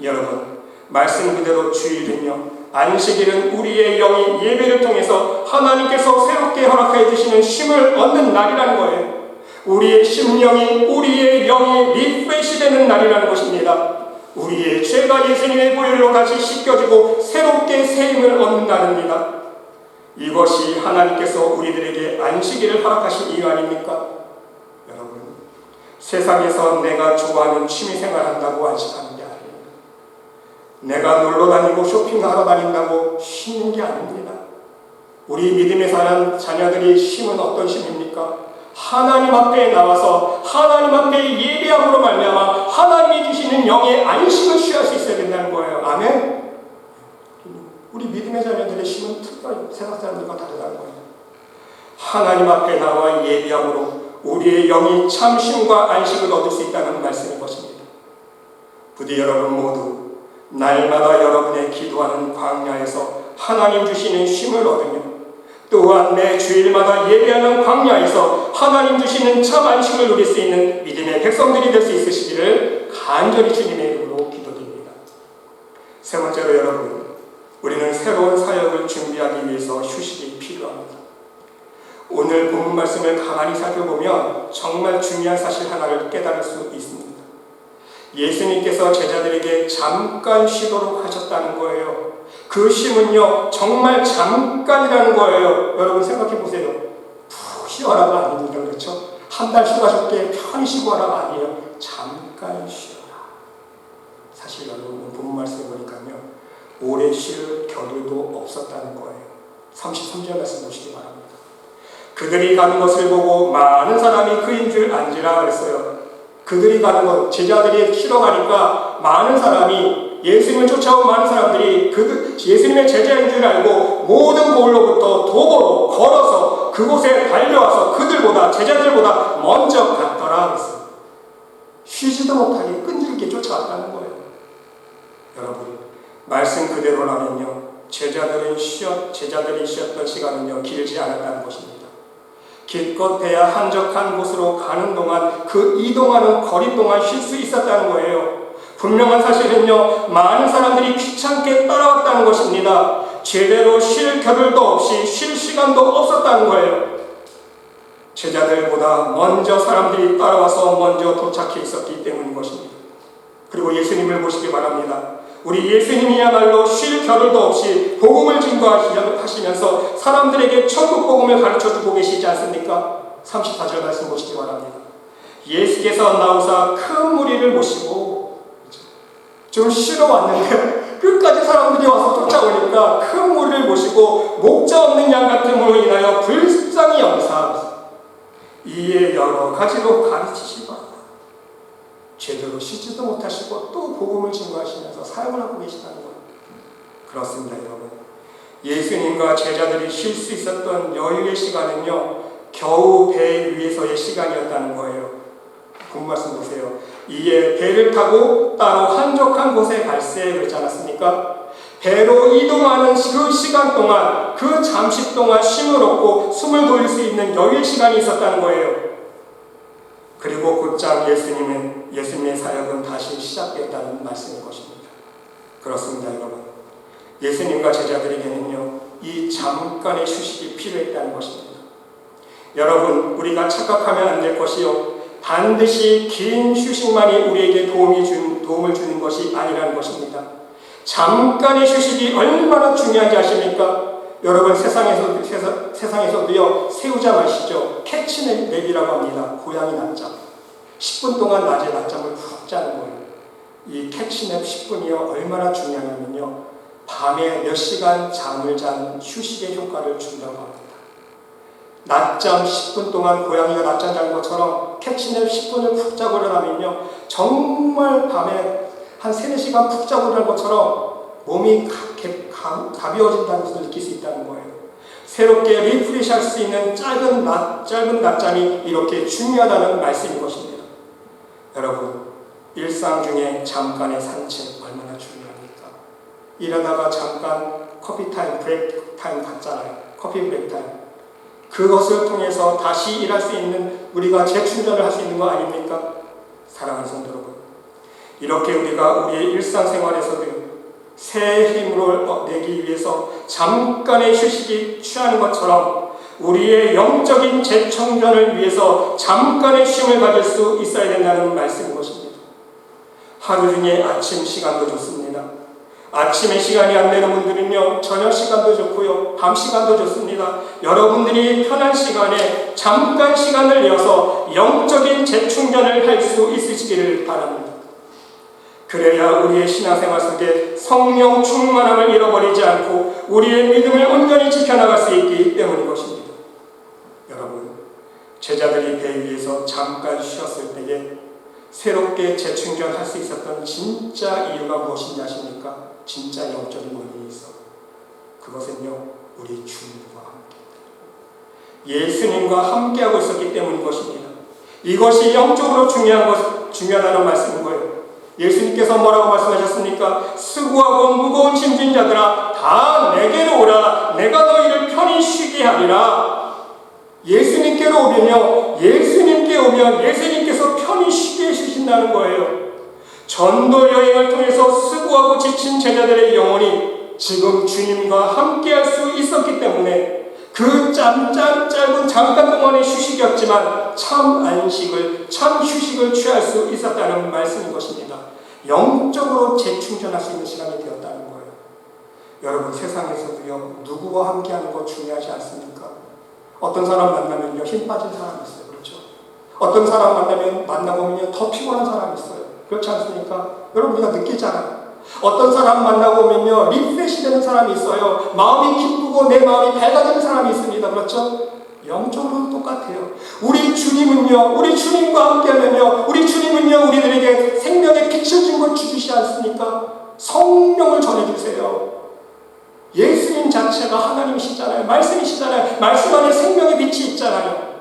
여러분, 말씀 그대로 주일은요, 안식일은 우리의 영이 예배를 통해서 하나님께서 새롭게 허락해 주시는 쉼을 얻는 날이라는 거예요. 우리의 심령이, 우리의 영이 리프레시 되는 날이라는 것입니다. 우리의 죄가 예수님의 보혈로 다시 씻겨지고 새롭게 새힘을 얻는 날입니다. 이것이 하나님께서 우리들에게 안식일을 허락하신 이유 아닙니까? 여러분, 세상에서 내가 좋아하는 취미생활 한다고 안식하는 게 아니에요. 내가 놀러 다니고 쇼핑하러 다닌다고 쉬는 게 아닙니다. 우리 믿음의 사는 자녀들이 쉼은 어떤 쉼입니까? 하나님 앞에 나와서 하나님 앞에 예배함으로 말미암아 하나님이 주시는 영의 안식을 취할 수 있어야 된다는 거예요. 아멘? 우리 믿음의 자녀들의 쉼은 특별히 세상 사람들과 다르다는 거예요. 하나님 앞에 나와 예배함으로 우리의 영이 참 쉼과 안식을 얻을 수 있다는 말씀인 것입니다. 부디 여러분 모두 날마다 여러분의 기도하는 광야에서 하나님 주시는 쉼을 얻으며 또한 매 주일마다 예배하는 광야에서 하나님 주시는 참 안식을 누릴 수 있는 믿음의 백성들이 될 수 있으시기를 간절히 주님의 이름으로 기도드립니다. 세 번째로 여러분, 우리는 새로운 사역을 준비하기 위해서 휴식이 필요합니다. 오늘 본문 말씀을 가만히 살펴보면 정말 중요한 사실 하나를 깨달을 수 있습니다. 예수님께서 제자들에게 잠깐 쉬도록 하셨다는 거예요. 그 쉼은요, 정말 잠깐이라는 거예요. 여러분 생각해 보세요. 푹 쉬어라가 아닙니다. 그렇죠? 한 달 휴가 줄게 편히 쉬고 하라가 아니에요. 잠깐 쉬어라. 사실 여러분 본문 말씀을 보니까요, 오래 쉴 겨를도 없었다는 거예요. 33절 말씀 보시기 바랍니다. 그들이 가는 것을 보고 많은 사람이 그인 줄 안지라 그랬어요. 그들이 가는 것, 제자들이 쉬러 가니까 많은 사람이, 예수님을 쫓아온 많은 사람들이 예수님의 제자인 줄 알고 모든 곳으로부터 도보로 걸어서 그곳에 달려와서 그들보다, 제자들보다 먼저 갔더라 그랬어요. 쉬지도 못하게 끈질기게 쫓아왔다는 거예요. 여러분, 말씀 그대로라면요, 제자들이 쉬었던 시간은요, 길지 않았다는 것입니다. 기껏 해야 한적한 곳으로 가는 동안, 그 이동하는 거리 동안 쉴 수 있었다는 거예요. 분명한 사실은요, 많은 사람들이 귀찮게 따라왔다는 것입니다. 제대로 쉴 겨를도 없이 쉴 시간도 없었다는 거예요. 제자들보다 먼저 사람들이 따라와서 먼저 도착해 있었기 때문인 것입니다. 그리고 예수님을 보시기 바랍니다. 우리 예수님이야말로 쉴 겨를도 없이 복음을 증거하시면서 사람들에게 천국 복음을 가르쳐주고 계시지 않습니까? 34절 말씀 보시기 바랍니다. 예수께서 나오사 큰 무리를 모시고, 좀 쉬러 왔는데 끝까지 사람들이 와서 쫓아오니까 큰 무리를 모시고 목자 없는 양 같음으로 인하여 불쌍히 여기사 이에 여러 가지로 가르치시고 제대로 쉬지도 못하시고 또 복음을 증거하시면서 사역을 하고 계시다는 거예요. 그렇습니다, 여러분. 예수님과 제자들이 쉴 수 있었던 여유의 시간은요, 겨우 배 위에서의 시간이었다는 거예요. 본 말씀 보세요. 이에 배를 타고 따로 한적한 곳에 갈세 그러지 않았습니까? 배로 이동하는 그 시간 동안, 그 잠시 동안 쉼을 얻고 숨을 돌릴 수 있는 여유의 시간이 있었다는 거예요. 그리고 곧장 예수님의 사역은 다시 시작됐다는 말씀인 것입니다. 그렇습니다, 여러분. 예수님과 제자들에게는요, 이 잠깐의 휴식이 필요했다는 것입니다. 여러분, 우리가 착각하면 안 될 것이요, 반드시 긴 휴식만이 우리에게 도움을 주는 것이 아니라는 것입니다. 잠깐의 휴식이 얼마나 중요한지 아십니까? 여러분, 세상에서도요, 새우잠 아시죠? 캐치냅이라고 합니다. 고양이 낮잠. 10분 동안 낮에 낮잠을 푹 삭제하는 거예요. 이 캐치냅 10분이요 얼마나 중요하냐면요, 밤에 몇 시간 잠을 잔 휴식의 효과를 준다고 합니다. 낮잠 10분 동안 고양이가 낮잠 자는 것처럼 캐치냅 10분을 푹 자고 일어나면요, 정말 밤에 한 3-4시간 푹 자고 일어난 것처럼 몸이 가벼워진다는 것을 느낄 수 있다는 거예요. 새롭게 리프레시할 수 있는 짧은 낮잠이 이렇게 중요하다는 말씀인 것입니다. 여러분, 일상 중에 잠깐의 산책 얼마나 중요합니까? 일하다가 잠깐 커피 타임, 브레이크 타임 갖잖아요. 커피 브레이크 타임. 그것을 통해서 다시 일할 수 있는, 우리가 재충전을 할 수 있는 거 아닙니까? 사랑하는 성도 여러분, 이렇게 우리가 우리의 일상생활에서도 새 힘으로 내기 위해서 잠깐의 휴식이 취하는 것처럼 우리의 영적인 재충전을 위해서 잠깐의 쉼을 가질 수 있어야 된다는 말씀인 것입니다. 하루 중에 아침 시간도 좋습니다. 아침에 시간이 안 되는 분들은요, 저녁 시간도 좋고요, 밤 시간도 좋습니다. 여러분들이 편한 시간에 잠깐 시간을 내어서 영적인 재충전을 할 수 있으시기를 바랍니다. 그래야 우리의 신앙생활 속에 성령 충만함을 잃어버리지 않고 우리의 믿음을 온전히 지켜나갈 수 있기 때문인 것입니다. 여러분, 제자들이 배 위에서 잠깐 쉬었을 때에 새롭게 재충전할 수 있었던 진짜 이유가 무엇인지 아십니까? 진짜 영적인 원인이 있어. 그것은요, 우리 주님과 함께, 예수님과 함께하고 있었기 때문인 것입니다. 이것이 영적으로 중요하다는 말씀인 거예요. 예수님께서 뭐라고 말씀하셨습니까? 수고하고 무거운 짐진 자들아, 다 내게로 오라. 내가 너희를 편히 쉬게 하리라. 예수님께로 오면요, 예수님께 오면 예수님께서 편히 쉬게 해주신다는 거예요. 전도 여행을 통해서 수고하고 지친 제자들의 영혼이 지금 주님과 함께할 수 있었기 때문에 그 짧은 잠깐 동안의 휴식이었지만 참 안식을, 참 휴식을 취할 수 있었다는 말씀인 것입니다. 영적으로 재충전할 수 있는 시간이 되었다는 거예요. 여러분, 세상에서도요, 누구와 함께하는 거 중요하지 않습니까? 어떤 사람 만나면요, 힘 빠진 사람이 있어요. 그렇죠? 어떤 사람 만나보면요, 더 피곤한 사람이 있어요. 그렇지 않습니까? 여러분, 우리가 느끼잖아요. 어떤 사람 만나고 오면요, 리프레시 되는 사람이 있어요. 마음이 기쁘고 내 마음이 밝아지는 사람이 있습니다. 그렇죠? 영적으로는 똑같아요. 우리 주님은요, 우리 주님과 함께하면요, 우리 주님은요, 우리들에게 생명의 빛을 주시지 않습니까? 성령을 전해주세요. 예수님 자체가 하나님이시잖아요. 말씀이시잖아요. 말씀 안에 생명의 빛이 있잖아요.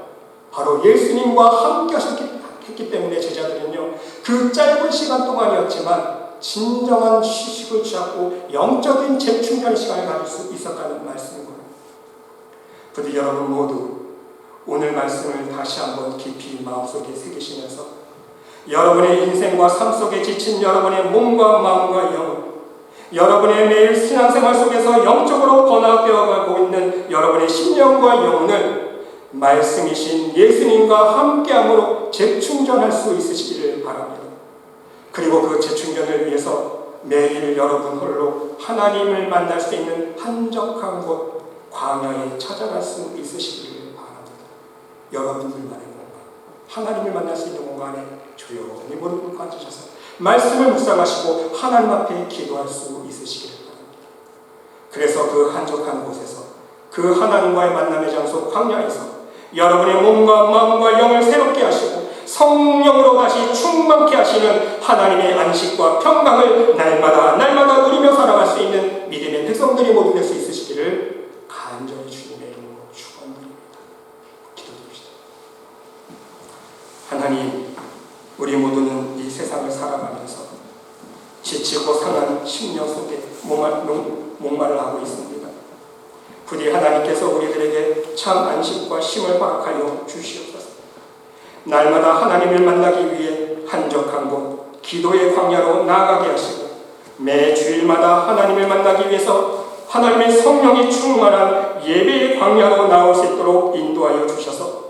바로 예수님과 함께 하셨기 때문에 제자들은요, 그 짧은 시간 동안이었지만 진정한 휴식을 취하고 영적인 재충전 시간을 가질 수 있었다는 말씀이고요. 부디 여러분 모두 오늘 말씀을 다시 한번 깊이 마음속에 새기시면서 여러분의 인생과 삶 속에 지친 여러분의 몸과 마음과 영혼, 여러분의 매일 신앙생활 속에서 영적으로 번화되어가고 있는 여러분의 심령과 영혼을 말씀이신 예수님과 함께함으로 재충전할 수 있으시기를 바랍니다. 그리고 그 재충전을 위해서 매일 여러분 홀로 하나님을 만날 수 있는 한적한 곳, 광야에 찾아갈 수 있으시기를 바랍니다. 여러분들만의 공간, 하나님을 만날 수 있는 공간에 조용히 무릎 꿇고 앉으셔서 말씀을 묵상하시고 하나님 앞에 기도할 수 있으시기를 바랍니다. 그래서 그 한적한 곳에서, 그 하나님과의 만남의 장소 광야에서 여러분의 몸과 마음과 영을 새롭게 하시고 성령으로 다시 충만케 하시는 하나님의 안식과 평강을 날마다 누리며 살아갈 수 있는 믿음의 백성들이 모두 될 수 있으시기를 간절히 주님의 이름으로 축원드립니다. 기도드립시다. 하나님, 우리 모두는 이 세상을 살아가면서 지치고 상한 심령 속에 목말라 하고 있습니다. 부디 하나님께서 우리들에게 참 안식과 쉼을 허락하여 주시옵소서. 날마다 하나님을 만나기 위해 한적한 곳, 기도의 광야로 나아가게 하시고 매 주일마다 하나님을 만나기 위해서 하나님의 성령이 충만한 예배의 광야로 나올 수 있도록 인도하여 주셔서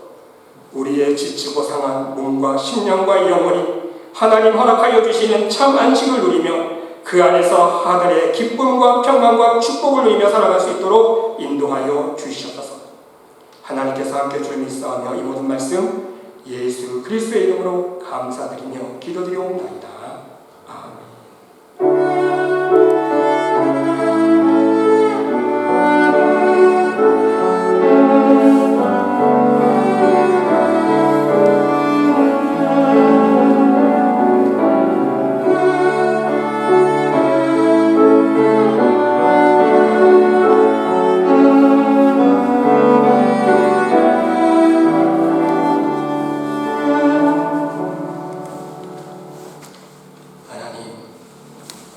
우리의 지치고 상한 몸과 심령과 영혼이 하나님 허락하여 주시는 참 안식을 누리며 그 안에서 하늘의 기쁨과 평강과 축복을 누리며 살아갈 수 있도록 인도하여 주시옵소서. 하나님께서 함께 주님 있사하며 이 모든 말씀 예수 그리스도의 이름으로 감사드리며 기도드리옵나이다. 아멘.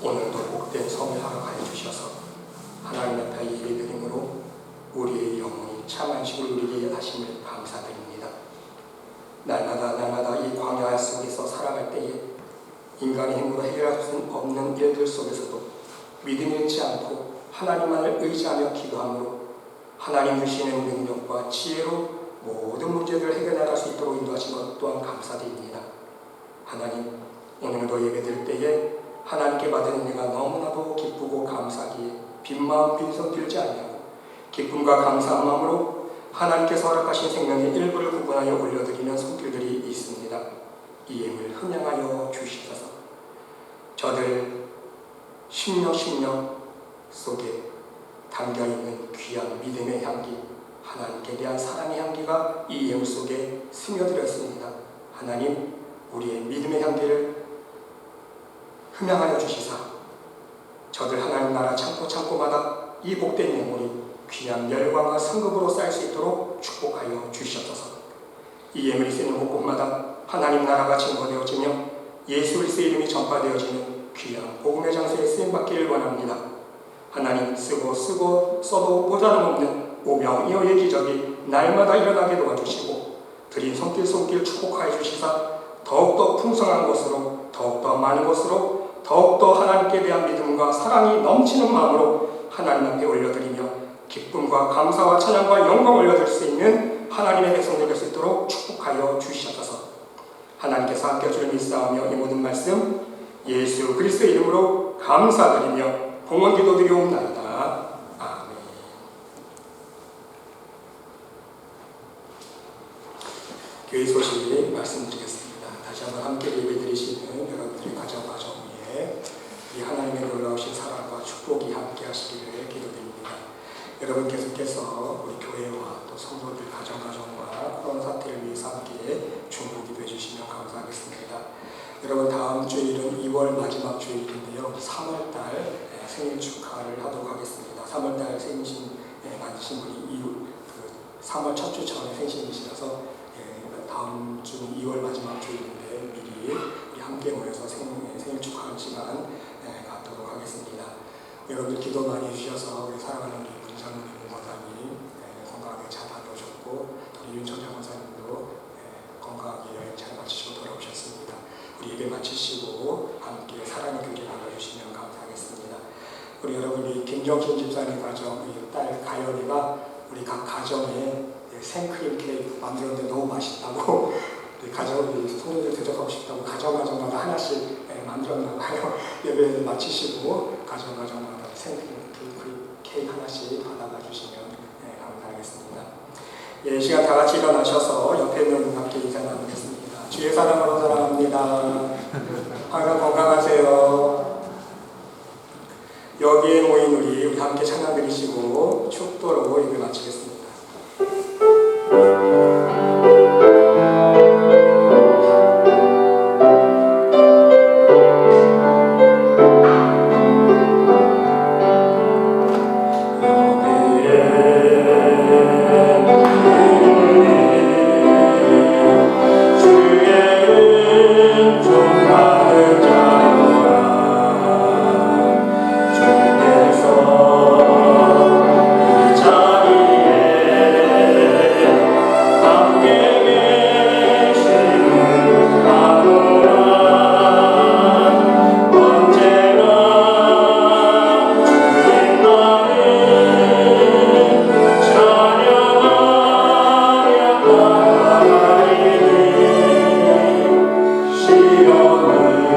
오늘도 복된 성을 허락하여 주셔서 하나님 앞에 예배드림으로 우리의 영혼이 참 안식을 누리게 하심을 감사드립니다. 날마다 이 광야 속에서 살아갈 때에 인간의 힘으로 해결할 수 없는 일들 속에서도 믿음 잃지 않고 하나님만을 의지하며 기도함으로 하나님 주시는 능력과 지혜로 모든 문제들을 해결나갈 수 있도록 인도하신 것 또한 감사드립니다. 하나님, 오늘도 예배드릴 때에 하나님께 받은 은혜가 너무나도 기쁘고 감사하기에 빈마음 빈손 들지 아니하고 기쁨과 감사한 마음으로 하나님께서 허락하신 생명의 일부를 구분하여 올려드리는 손길들이 있습니다. 이 예물 흥양하여 주시옵소서. 저들 심령 속에 담겨있는 귀한 믿음의 향기, 하나님께 대한 사랑의 향기가 이 예물 속에 스며들었습니다. 하나님, 우리의 믿음의 향기를 흠양하여 주시사 저들 하나님 나라 창고마다 이 복된 예물이 귀한 멸관과 성급으로 쌓일 수 있도록 축복하여 주시옵소서. 이 예물이 쓰이는 곳곳마다 하나님 나라가 증거되어지며 예수 그리스도의 이름이 전파되어지는 귀한 복음의 장소에 쓰임받기를 원합니다. 하나님, 쓰고 써도 모자람없는 오병이어의 기적이 날마다 일어나게 도와주시고 드린 손길 축복하여 주시사 더욱더 풍성한 곳으로, 더욱더 많은 곳으로, 더욱더 하나님께 대한 믿음과 사랑이 넘치는 마음으로 하나님 앞에 올려드리며 기쁨과 감사와 찬양과 영광을 올려드릴 수 있는 하나님의 백성들 될 수 있도록 축복하여 주시옵소서. 하나님께서 함께 주를 믿사오며 이 모든 말씀 예수 그리스도의 이름으로 감사드리며 공헌 기도드리옵나이다. 아멘. 교회 소식 말씀드리겠습니다. 다시 한번 함께 예배드리시는 여러분들의 가정 위에 이 하나님의 놀라우신 사랑과 축복이 함께 하시기를 기도드립니다. 여러분 계속해서 우리 교회와 또 성도들 가정과 코로나 사태를 위해서 함께 중보기도 해주시면 감사하겠습니다. 여러분, 다음 주일은 2월 마지막 주일인데요. 3월달 생일 축하를 하도록 하겠습니다. 3월달 생신 맞으신 분이 3월 첫 주 전에 생신이시라서 다음 주 2월 마지막 주일인데 미리 우리 함께 모여서 생일 축하하는 시간 갖도록 하겠습니다. 여러분들 기도 많이 해주셔서 우리 사랑하는 우리 문상훈 권사님 건강하게 잘 다녀오셨고 우리 윤청자 권사님도 건강하게 여행 잘 마치시고 돌아오셨습니다. 우리 예배 마치시고 함께 사랑의 교제 나눠주시면 감사하겠습니다. 우리 여러분이 김정신 집사님 가정 우리 딸 가연이가 우리 각 가정에 생크림 케이크 만들었는데 너무 맛있다고 우리 가정을 성도들 대접하고 싶다고 가정마다 하나씩 만들었나 봐요. 예배 마치시고 가정마다 생크림 케이크 하나씩 받아가 주시면 감사하겠습니다. 이 시간 다 같이 일어나셔서 옆에 있는 분 함께 인사 나누겠습니다. 주의 사랑으로 사랑합니다. 항상 건강하세요. 여기에 모인 우리 함께 찬양 드리시고 축도로 예배 마치겠습니다.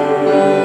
시련을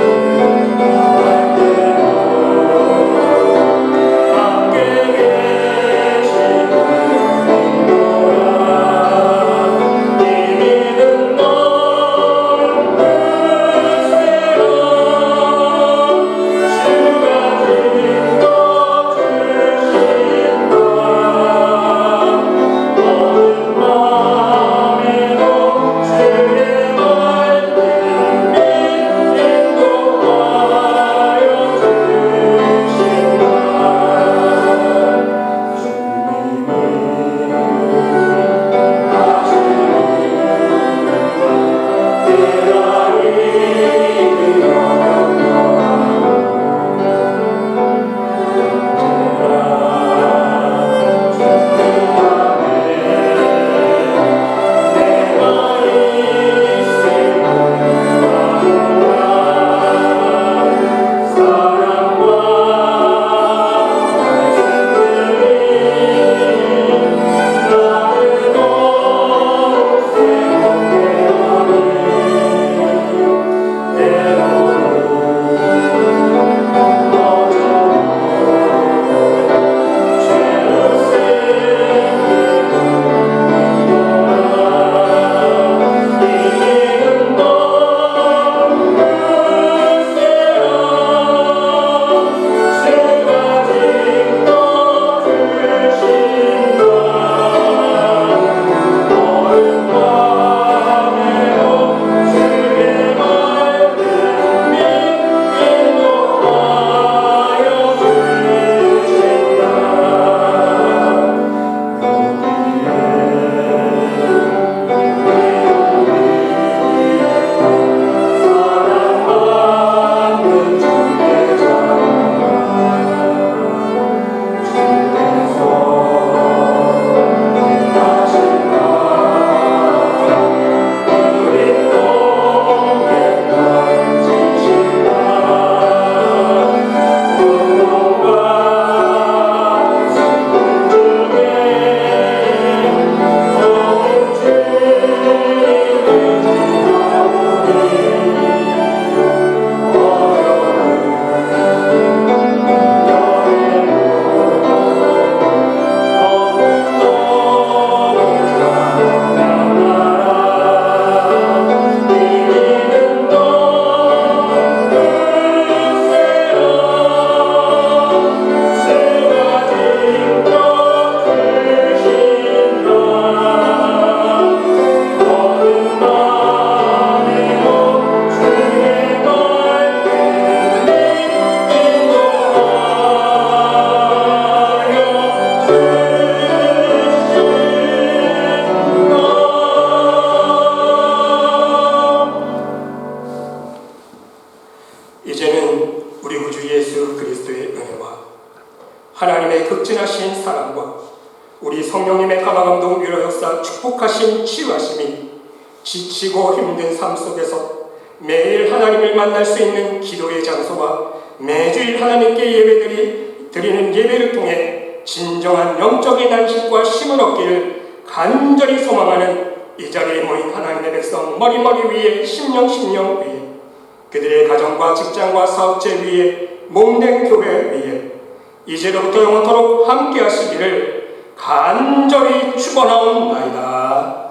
하나님의 극진하신 사랑과 우리 성령님의 감화감동 위로 역사 축복하신 치유하심이 지치고 힘든 삶 속에서 매일 하나님을 만날 수 있는 기도의 장소와 매주일 하나님께 드리는 예배를 통해 진정한 영적인 안식과 힘을 얻기를 간절히 소망하는 이 자리에 모인 하나님의 백성 머리머리 위에 심령 위에 그들의 가정과 직장과 사업체 위에 몸된 교회 위에 이제로부터 영원토록 함께 하시기를 간절히 축원하옵나이다.